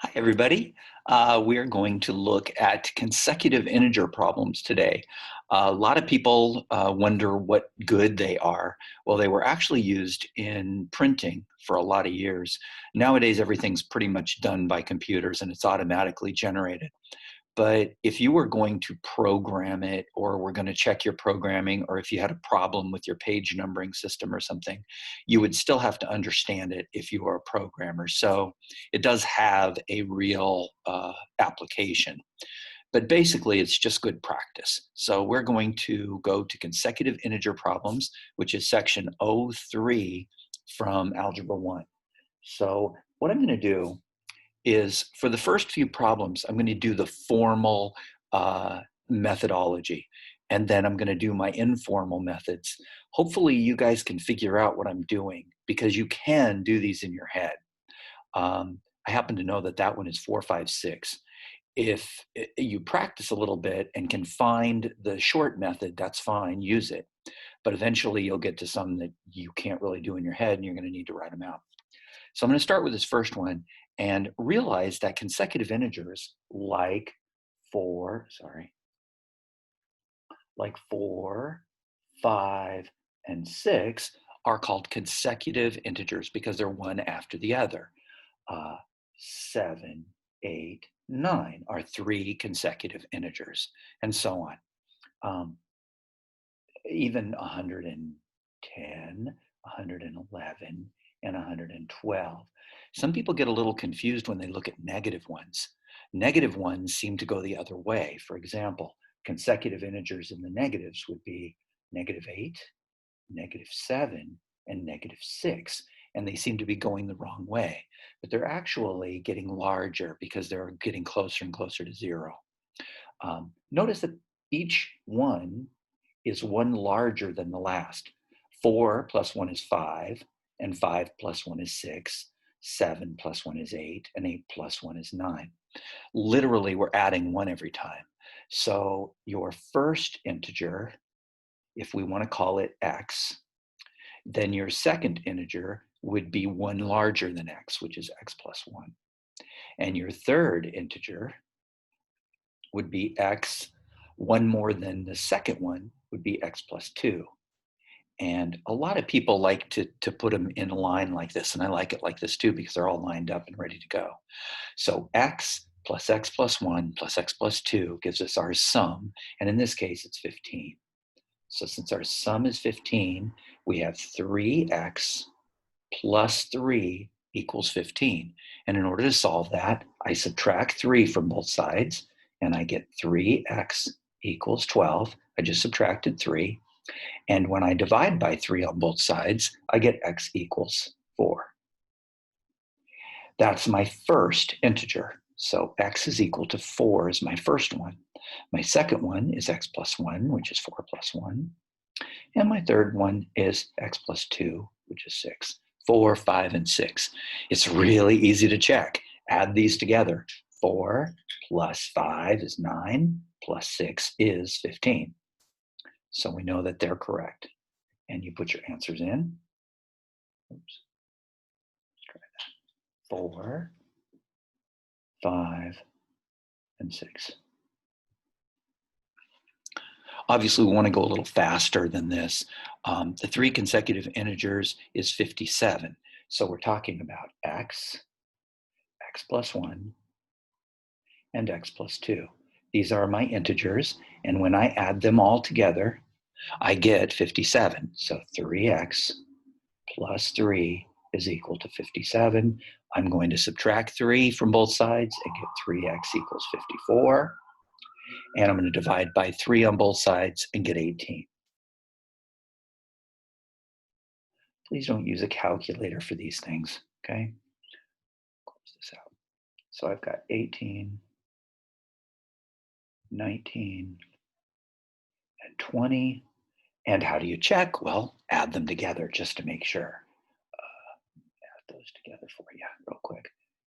Hi, everybody. We are going to look at consecutive integer problems today. A lot of people wonder what good they are. Well, they were actually used in printing for a lot of years. Nowadays, everything's pretty much done by computers and it's automatically generated. But if you were going to program it, or were going to check your programming, or if you had a problem with your page numbering system or something, you would still have to understand it if you are a programmer. So it does have a real application. But basically, it's just good practice. So we're going to go to consecutive integer problems, which is section 03 from Algebra 1. So what I'm going to do is, for the first few problems, I'm going to do the formal methodology, and then I'm going to do my informal methods. Hopefully you guys can figure out what I'm doing, because you can do these in your head. I happen to know that that one is 4, 5, 6. If you practice a little bit and can find the short method, that's fine, use it. But eventually you'll get to some that you can't really do in your head, and you're going to need to write them out. So I'm going to start with this first one and realize that consecutive integers like 4, 5, and 6 are called consecutive integers because they're one after the other. 7, 8, 9 are 3 consecutive integers, and so on. Even 110, 111, and 112. Some people get a little confused when they look at negative ones. Negative ones seem to go the other way. For example, consecutive integers in the negatives would be -8, -7, and -6. And they seem to be going the wrong way. But they're actually getting larger because they're getting closer and closer to 0. Notice that each one is one larger than the last. 4 plus 1 is 5, and 5 plus 1 is 6, 7 plus 1 is 8, and 8 plus 1 is 9. Literally, we're adding 1 every time. So your first integer, if we want to call it x, then your second integer would be 1 larger than x, which is x plus 1. And your third integer would be x. 1 more than the second one would be x plus 2. And a lot of people like to put them in a line like this, and I like it like this too because they're all lined up and ready to go. So x plus 1 plus x plus 2 gives us our sum, and in this case it's 15. So since our sum is 15, we have 3x plus 3 equals 15. And in order to solve that, I subtract 3 from both sides, and I get 3x equals 12. I just subtracted 3. And when I divide by 3 on both sides, I get x equals 4. That's my first integer. So x is equal to 4 is my first one. My second one is x plus 1, which is 4 plus 1. And my third one is x plus 2, which is 6. 4, 5, and 6. It's really easy to check. Add these together. 4 plus 5 is 9, plus 6 is 15. So we know that they're correct. And you put your answers in. Oops. Let's try that. 4, 5, and 6. Obviously, we want to go a little faster than this. The 3 consecutive integers is 57. So we're talking about x, x plus 1, and x plus 2. These are my integers, and when I add them all together, I get 57. So 3x plus 3 is equal to 57. I'm going to subtract 3 from both sides and get 3x equals 54. And I'm going to divide by 3 on both sides and get 18. Please don't use a calculator for these things, okay? Close this out. So I've got 18, 19, and 20. And how do you check? Well, add them together just to make sure. Add those together for you real quick.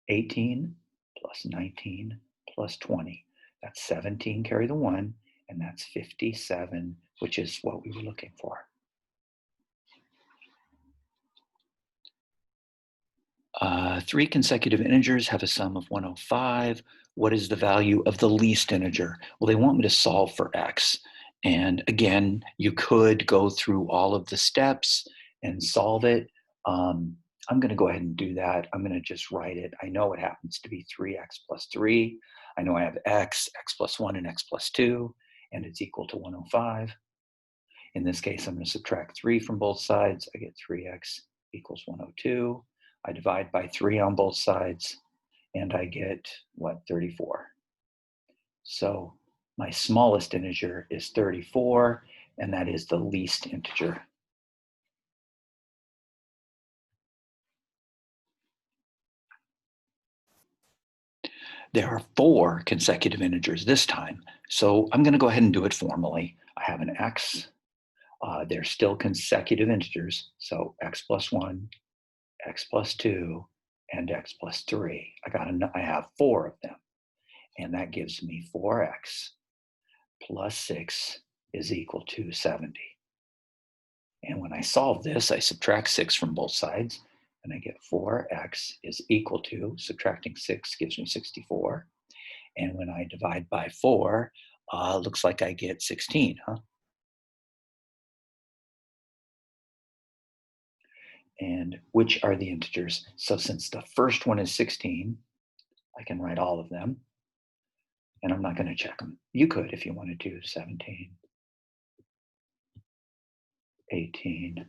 18 plus 19 plus 20. That's 17, carry the 1, and that's 57, which is what we were looking for. three consecutive integers have a sum of 105. What is the value of the least integer? Well, they want me to solve for x. And again, you could go through all of the steps and solve it. I'm going to go ahead and do that. I'm going to just write it. I know it happens to be 3x plus 3. I know I have x plus 1, and x plus 2, and it's equal to 105. In this case, I'm going to subtract 3 from both sides. I get 3x equals 102. I divide by 3 on both sides, and I get, what, 34. So my smallest integer is 34, and that is the least integer. There are 4 consecutive integers this time, so I'm going to go ahead and do it formally. I have an x. They're still consecutive integers, so x plus 1, x plus 2, and x plus 3. I have 4 of them, and that gives me 4x plus 6 is equal to 70. And when I solve this, I subtract 6 from both sides, and I get 4x is equal to, subtracting 6 gives me 64. And when I divide by 4, looks like I get 16, huh? And which are the integers? So since the first one is 16, I can write all of them. And I'm not going to check them. You could if you wanted to. 17, 18,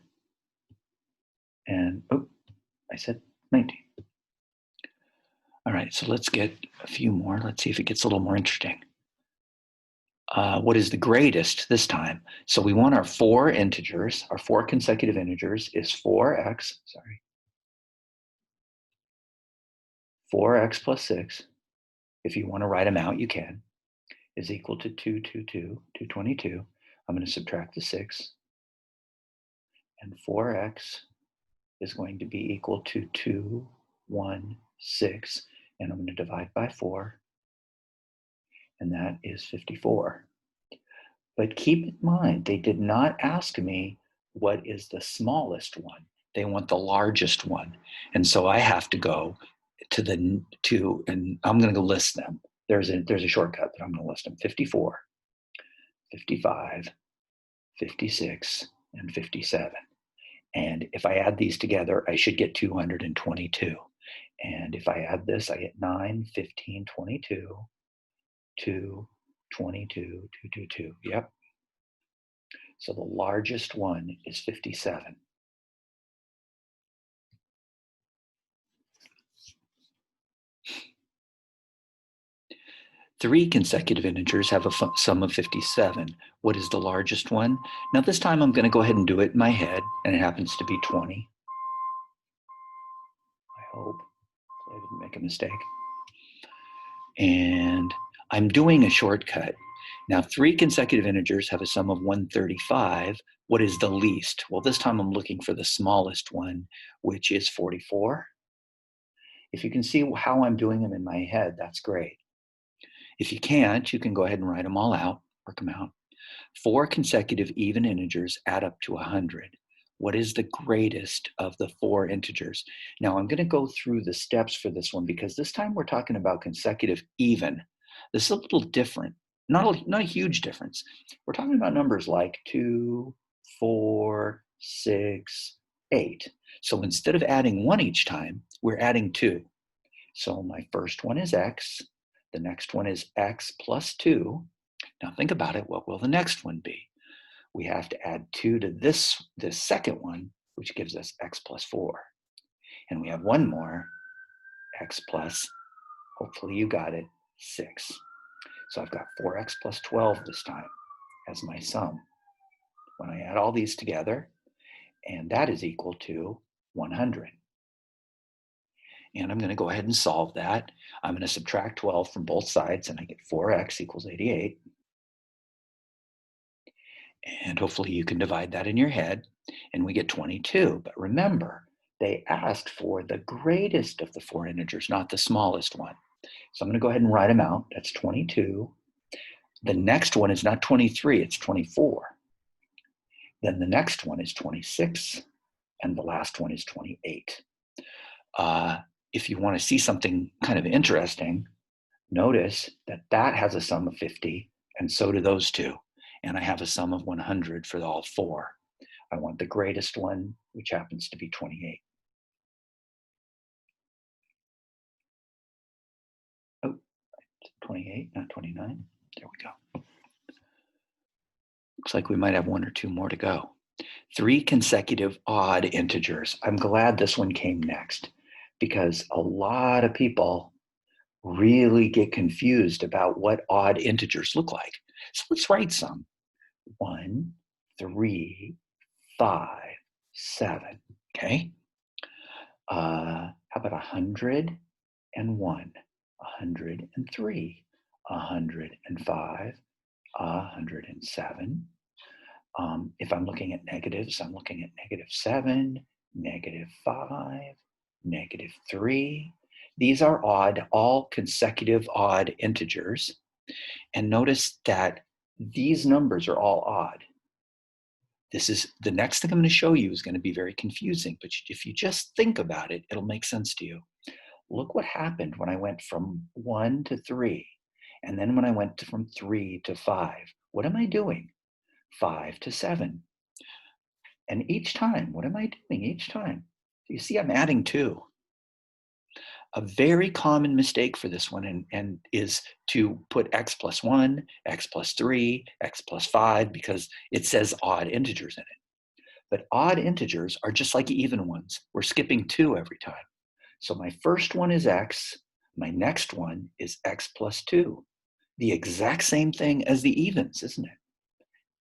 and I said 19. All right, so let's get a few more. Let's see if it gets a little more interesting. What is the greatest this time? So we want our 4 integers. Our 4 consecutive integers is 4x plus 6. If you want to write them out, you can. Is equal to 222. I'm going to subtract the 6. And 4x is going to be equal to 216. And I'm going to divide by 4. And that is 54. But keep in mind, they did not ask me what is the smallest one. They want the largest one. And so I have to go and I'm going to go list them. There's a shortcut, but I'm going to list them: 54, 55, 56, and 57. And if I add these together, I should get 222. And if I add this, I get 9, 15, 22, 2, 22, 2, 2, 2. Yep. So the largest one is 57. Three consecutive integers have a sum of 57. What is the largest one? Now this time I'm going to go ahead and do it in my head, and it happens to be 20. I hope I didn't make a mistake. And I'm doing a shortcut. Now 3 consecutive integers have a sum of 135. What is the least? Well, this time I'm looking for the smallest one, which is 44. If you can see how I'm doing them in my head, that's great. If you can't, you can go ahead and write them all out, work them out. 4 consecutive even integers add up to 100. What is the greatest of the 4 integers? Now I'm going to go through the steps for this one because this time we're talking about consecutive even. This is a little different, not a huge difference. We're talking about numbers like 2, 4, 6, 8. So instead of adding 1 each time, we're adding 2. So my first one is x. The next one is x plus 2. Now think about it. What will the next one be? We have to add 2 to this second one, which gives us x plus 4. And we have one more, x plus, hopefully you got it, 6. So I've got 4x plus 12 this time as my sum. When I add all these together, and that is equal to 100. And I'm going to go ahead and solve that. I'm going to subtract 12 from both sides, and I get 4x equals 88. And hopefully you can divide that in your head, and we get 22. But remember, they asked for the greatest of the 4 integers, not the smallest one. So I'm going to go ahead and write them out. That's 22. The next one is not 23, it's 24. Then the next one is 26, and the last one is 28. if you want to see something kind of interesting, notice that that has a sum of 50, and so do those two. And I have a sum of 100 for all four. I want the greatest one, which happens to be 28. Oh, 28, not 29. There we go. Looks like we might have one or two more to go. 3 consecutive odd integers. I'm glad this one came next because a lot of people really get confused about what odd integers look like. So let's write some. 1, 3, 5, 7. Okay. How about 101, 103, 105, 107. If I'm looking at negatives, I'm looking at -7, -5, -3. These are odd, all consecutive odd integers. And notice that these numbers are all odd. This is the next thing I'm going to show you is going to be very confusing, but if you just think about it, it'll make sense to you. Look what happened when I went from 1 to 3, and then when I went from 3 to 5. What am I doing? 5 to 7. And each time, what am I doing each time? You see, I'm adding 2. A very common mistake for this one and is to put x plus 1, x plus 3, x plus 5, because it says odd integers in it. But odd integers are just like even ones. We're skipping 2 every time. So my first one is x. My next one is x plus 2. The exact same thing as the evens, isn't it?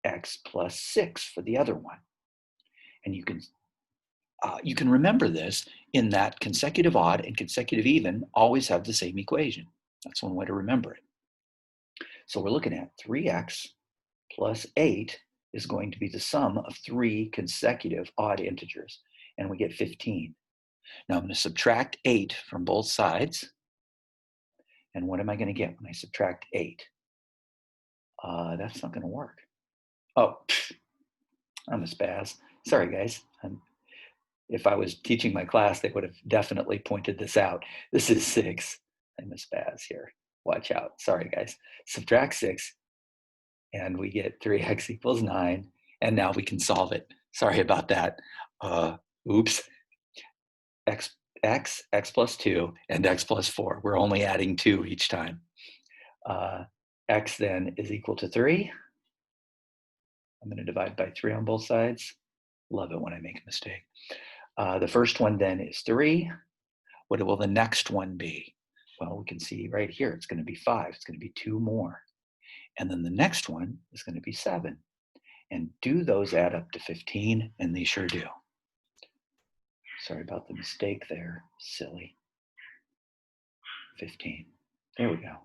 X plus 6 for the other one. And you can remember this in that consecutive odd and consecutive even always have the same equation. That's one way to remember it. So we're looking at 3x plus 8 is going to be the sum of 3 consecutive odd integers, and we get 15. Now I'm going to subtract 8 from both sides, and what am I going to get when I subtract 8? That's not going to work. Oh, I'm a spaz. Sorry, guys. If I was teaching my class, they would have definitely pointed this out. This is 6. I'm a spaz here. Watch out. Sorry, guys. Subtract 6, and we get 3x equals 9. And now we can solve it. Sorry about that. Oops. X plus 2, and x plus 4. We're only adding 2 each time. X then is equal to 3. I'm going to divide by 3 on both sides. Love it when I make a mistake. The first one then is 3. What will the next one be? Well, we can see right here, it's going to be 5. It's going to be 2 more. And then the next one is going to be 7. And do those add up to 15? And they sure do. Sorry about the mistake there. Silly. 15. There we go.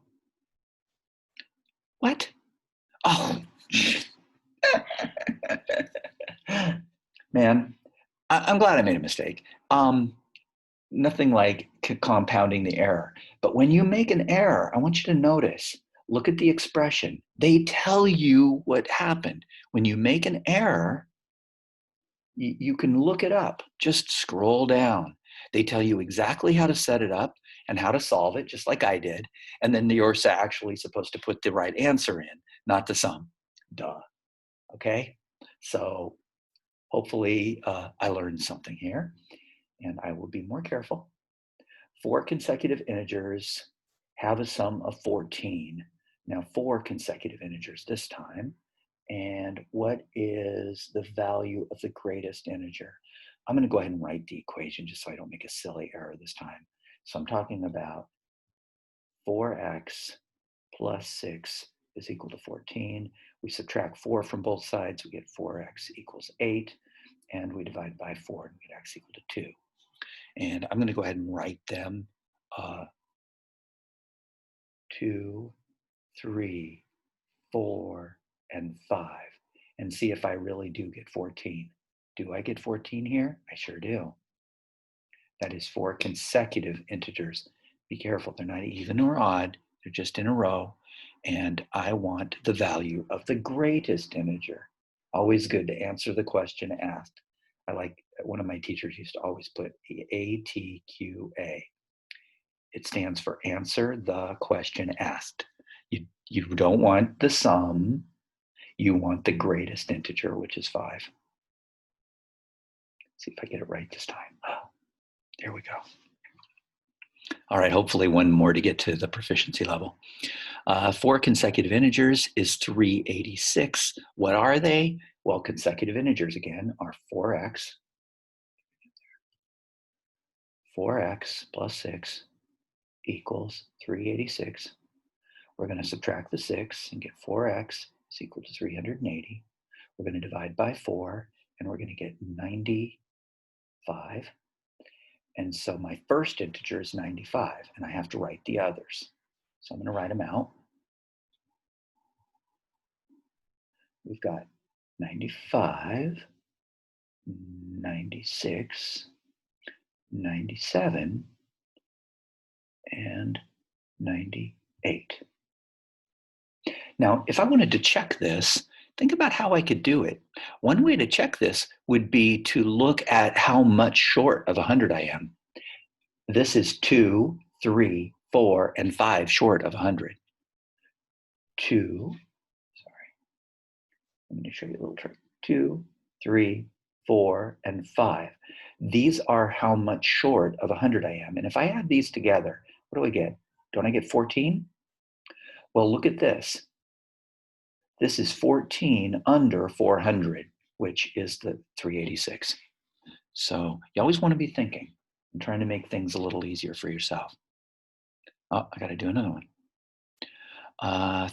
What? Oh. Man, I'm glad I made a mistake. Nothing like compounding the error. But when you make an error, I want you to notice, look at the expression. They tell you what happened. When you make an error, you can look it up. Just scroll down. They tell you exactly how to set it up and how to solve it, just like I did. And then you're actually supposed to put the right answer in, not the sum. Duh. Okay? So hopefully I learned something here, and I will be more careful. 4 consecutive integers have a sum of 14. Now 4 consecutive integers this time. And what is the value of the greatest integer? I'm going to go ahead and write the equation just so I don't make a silly error this time. So I'm talking about 4x plus 6 is equal to 14. We subtract 4 from both sides, we get 4x equals 8. And we divide by 4 and we get x equal to 2. And I'm going to go ahead and write them 2, 3, 4, and 5, and see if I really do get 14. Do I get 14 here? I sure do. That is 4 consecutive integers. Be careful, they're not even or odd, they're just in a row. And I want the value of the greatest integer. Always good to answer the question asked. I like, one of my teachers used to always put ATQA. It stands for answer the question asked. You don't want the sum. You want the greatest integer, which is 5. See if I get it right this time. Oh, there we go. All right, hopefully one more to get to the proficiency level. 4 consecutive integers is 386. What are they? Well, consecutive integers, again, are 4x plus 6 equals 386. We're going to subtract the 6 and get 4x is equal to 380. We're going to divide by 4, and we're going to get 95. And so my first integer is 95, and I have to write the others. So I'm going to write them out. We've got 95, 96, 97, and 98. Now, if I wanted to check this, think about how I could do it. One way to check this would be to look at how much short of 100 I am. This is 2, 3, 4, and 5 short of 100. 2, I'm going to show you a little trick. 2, 3, 4, and 5. These are how much short of 100 I am. And if I add these together, what do I get? Don't I get 14? Well, look at this. This is 14 under 400, which is the 386. So you always want to be thinking and trying to make things a little easier for yourself. Oh, I got to do another one.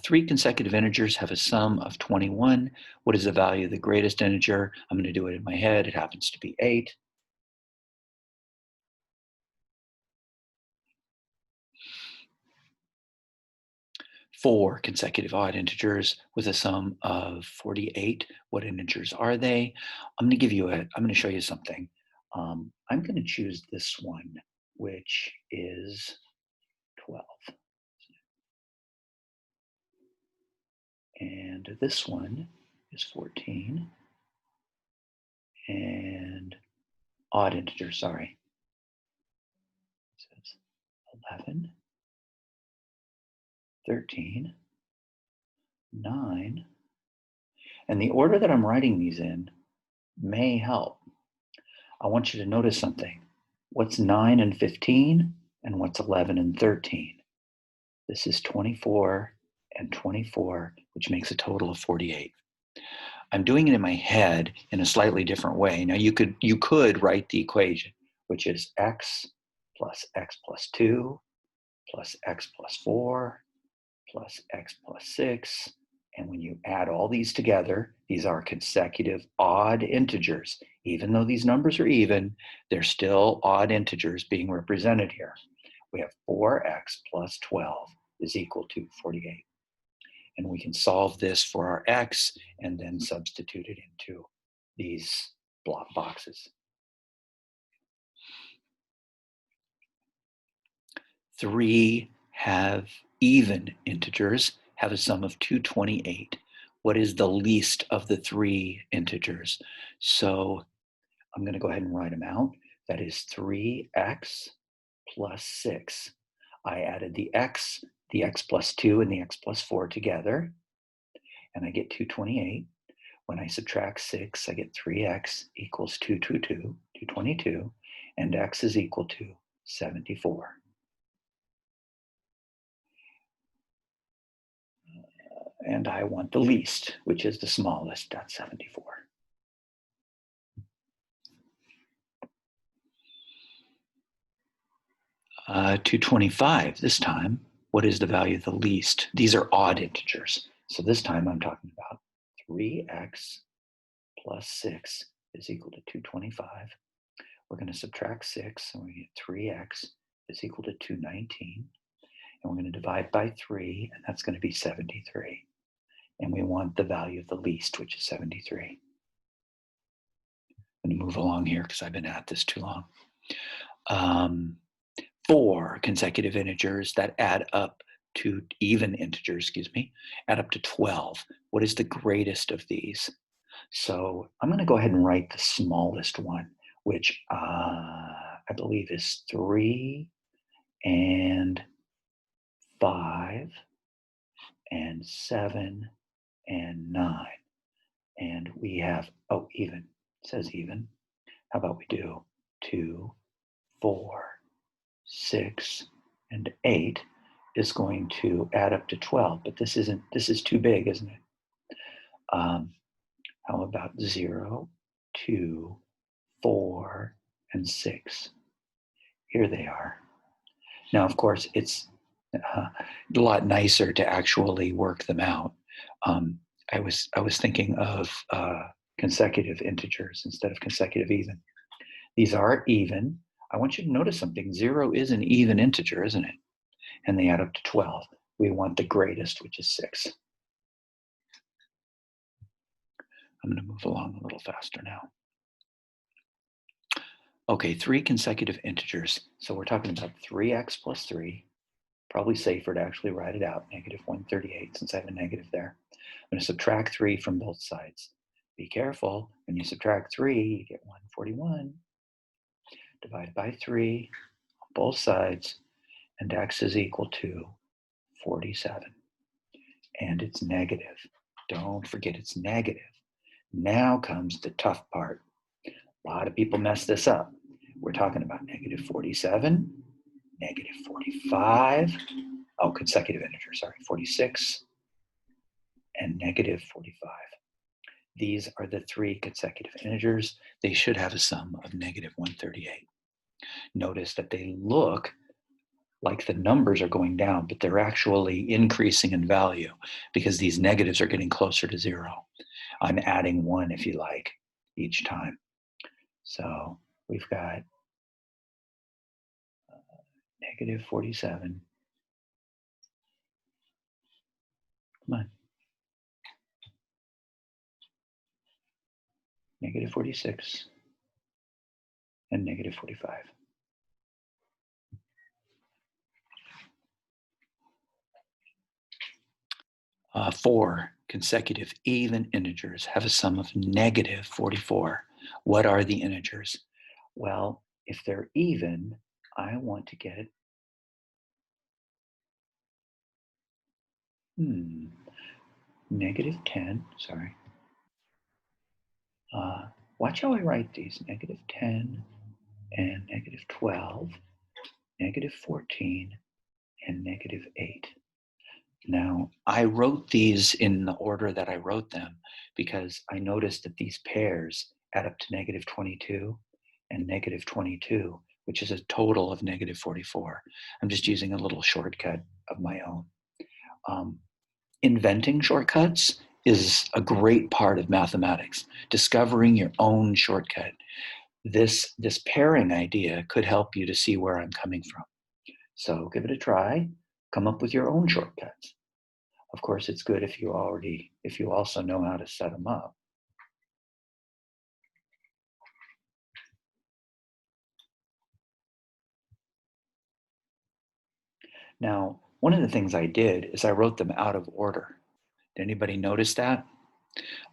3 consecutive integers have a sum of 21. What is the value of the greatest integer? I'm going to do it in my head. It happens to be 8. Four consecutive odd integers with a sum of 48. What integers are they? I'm going to show you something. I'm going to choose this one, which is 12. And this one is 14. And odd integer, sorry. It says 11, 13, 9. And the order that I'm writing these in may help. I want you to notice something. What's 9 and 15? And what's 11 and 13? This is 24 and 24, which makes a total of 48. I'm doing it in my head in a slightly different way. Now you could write the equation, which is x plus 2 plus x plus 4 plus x plus 6. And when you add all these together, these are consecutive odd integers. Even though these numbers are even, they're still odd integers being represented here. We have 4x plus 12 is equal to 48. And we can solve this for our x and then substitute it into these block boxes. 3 have even integers, have a sum of 228. What is the least of the 3 integers? So I'm going to go ahead and write them out. That is 3x plus 6. I added the x plus 2, and the x plus 4 together, and I get 228. When I subtract 6, I get 3x equals 222, and x is equal to 74. And I want the least, which is the smallest, that's 74. Uh, 225 this time. What is the value of the least? These are odd integers. So this time I'm talking about 3x plus 6 is equal to 225. We're going to subtract 6, and we get 3x is equal to 219. And we're going to divide by 3, and that's going to be 73. And we want the value of the least, which is 73. I'm going to move along here because I've been at this too long. 4 consecutive integers that add up to even integers, add up to 12. What is the greatest of these? So I'm going to go ahead and write the smallest one, which I believe is 3. and 5 and 7 and 9. And we have, oh, even, it says even. How about we do 2, 4, 6, and 8 is going to add up to 12, but this is too big, isn't it? How about 0, 2, 4, and 6? Here they are. Now, of course, it's a lot nicer to actually work them out. I was thinking of consecutive integers instead of consecutive even. These are even. I want you to notice something. 0 is an even integer, isn't it? And they add up to 12. We want the greatest, which is 6. I'm going to move along a little faster now. Okay, 3 consecutive integers. So we're talking about 3x plus 3. Probably safer to actually write it out, negative 138, since I have a negative there. I'm going to subtract 3 from both sides. Be careful, when you subtract 3, you get 141. Divide by 3 on both sides, and x is equal to 47. And it's negative. Don't forget it's negative. Now comes the tough part. A lot of people mess this up. We're talking about negative 47, negative 45, oh, consecutive integer, sorry, 46, and negative 45. These are the 3 consecutive integers. They should have a sum of negative 138. Notice that they look like the numbers are going down, but they're actually increasing in value because these negatives are getting closer to 0. I'm adding 1, if you like, each time. So we've got negative 47. Come on. Negative 46 and negative 45. Four consecutive even integers have a sum of negative 44. What are the integers? Well, if they're even, I want to get negative 10, sorry. Watch how I write these, negative 10 and negative 12, negative 14, and negative 8. Now, I wrote these in the order that I wrote them because I noticed that these pairs add up to negative 22 and negative 22, which is a total of negative 44. I'm just using a little shortcut of my own. Inventing shortcuts is a great part of mathematics, discovering your own shortcut. This pairing idea could help you to see where I'm coming from. So give it a try, come up with your own shortcuts. Of course, it's good if you also know how to set them up. Now, one of the things I did is I wrote them out of order. Did anybody notice that?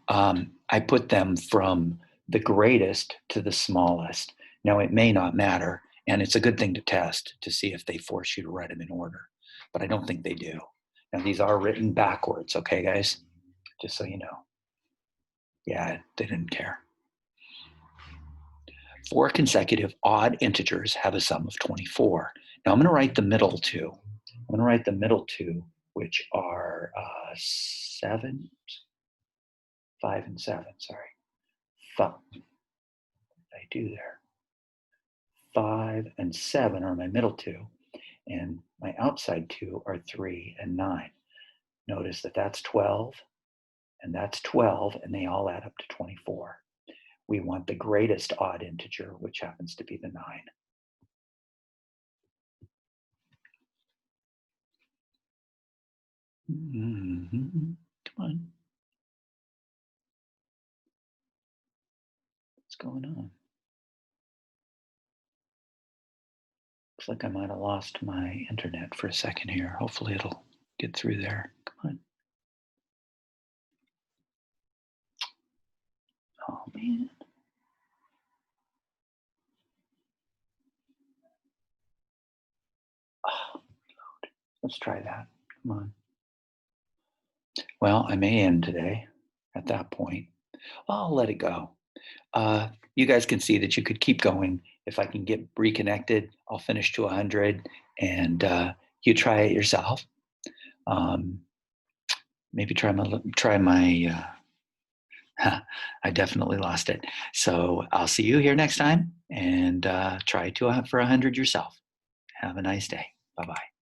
I put them from the greatest to the smallest. Now, it may not matter, and it's a good thing to test to see if they force you to write them in order, but I don't think they do. Now, these are written backwards, okay, guys? Just so you know. Yeah, they didn't care. 4 consecutive odd integers have a sum of 24. Now, I'm going to write the middle two. I'm going to write the middle two, which are 7, 5, and 7, sorry. What did I do there? 5 and 7 are my middle two, and my outside two are 3 and 9. Notice that that's 12, and that's 12, and they all add up to 24. We want the greatest odd integer, which happens to be the 9. Come on. What's going on? Looks like I might have lost my internet for a second here. Hopefully it'll get through there. Come on. Oh, man. Let's try that. Come on. Well, I may end today at that point. I'll let it go. You guys can see that you could keep going. If I can get reconnected, I'll finish to 100, and you try it yourself. Maybe try my. I definitely lost it. So I'll see you here next time, and try to for 100 yourself. Have a nice day. Bye bye.